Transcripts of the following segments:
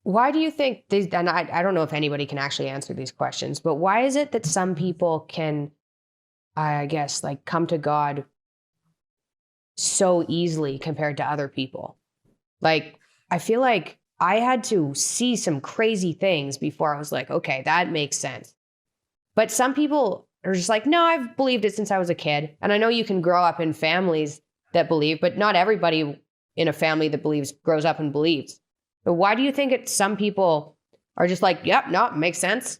Why do you think these, and I don't know if anybody can actually answer these questions, but why is it that some people can, I guess, like come to God so easily compared to other people? Like, I feel like I had to see some crazy things before I was like, okay, that makes sense. But some people are just like, no, I've believed it since I was a kid. And I know you can grow up in families that believe, but not everybody in a family that believes grows up and believes. But why do you think some people are just like, yep, no, it makes sense.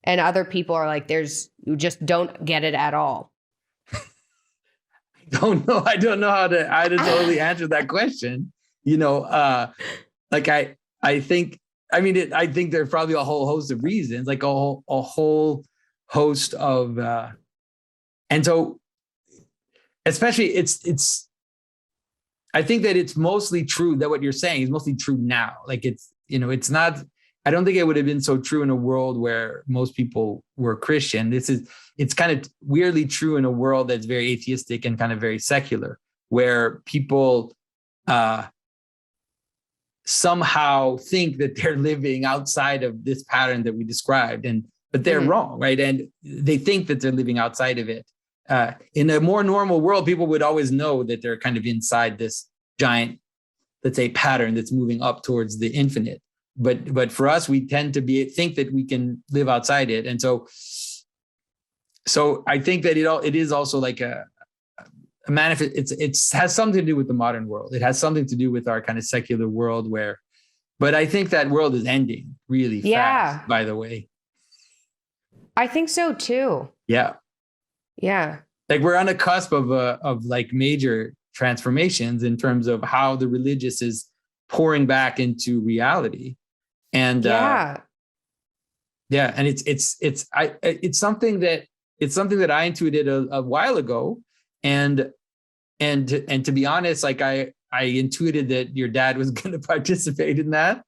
And other people are like, you just don't get it at all. Don't know. I don't know how to totally answer that question. Like I think, I mean, I think there's probably a whole host of reasons, like a whole host of, and so especially I think that it's mostly true that what you're saying is mostly true now. Like it's not, I don't think it would have been so true in a world where most people were Christian. It's kind of weirdly true in a world that's very atheistic and kind of very secular, where people somehow think that they're living outside of this pattern that we described, but they're wrong, right? And they think that they're living outside of it. In a more normal world, people would always know that they're kind of inside this giant, let's say, pattern that's moving up towards the infinite. But for us, we tend to think that we can live outside it, and so I think that it is also like a manifest. It has something to do with the modern world. It has something to do with our kind of secular world but I think that world is ending really fast. By the way, I think so too. Yeah. Like we're on a cusp of like major transformations in terms of how the religious is pouring back into reality. And and it's something that I intuited a while ago. And to be honest, like I intuited that your dad was going to participate in that.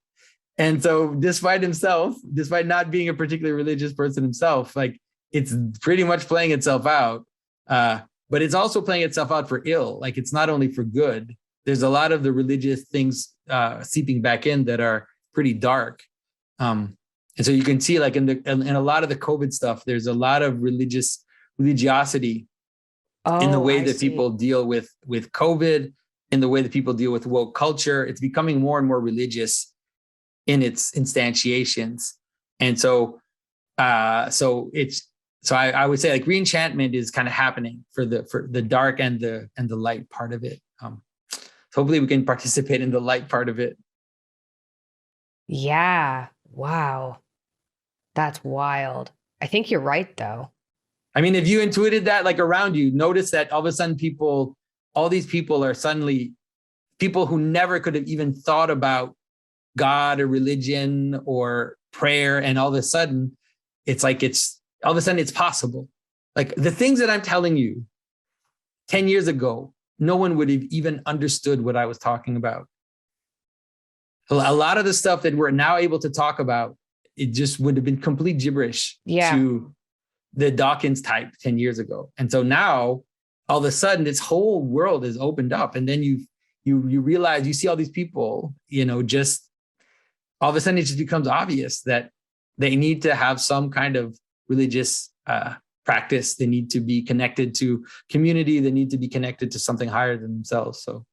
And so despite not being a particularly religious person himself, like it's pretty much playing itself out. But it's also playing itself out for ill. Like it's not only for good. There's a lot of the religious things seeping back in that are pretty dark. And so you can see like in a lot of the COVID stuff, there's a lot of religiosity in the way that people deal with COVID, in the way that people deal with woke culture. It's becoming more and more religious in its instantiations. And so I would say like re-enchantment is kind of happening for the dark and the light part of it. So hopefully we can participate in the light part of it. Yeah. Wow. That's wild. I think you're right though. I mean, if you intuited that like around you, notice that all of a sudden all these people are suddenly people who never could have even thought about God or religion or prayer. And all of a sudden it's possible. Like the things that I'm telling you 10 years ago, no one would have even understood what I was talking about. A lot of the stuff that we're now able to talk about, it just would have been complete gibberish to the Dawkins type 10 years ago. And so now all of a sudden this whole world is opened up. And then you realize, you see all these people, just all of a sudden it just becomes obvious that they need to have some kind of religious practice. They need to be connected to community. They need to be connected to something higher than themselves. So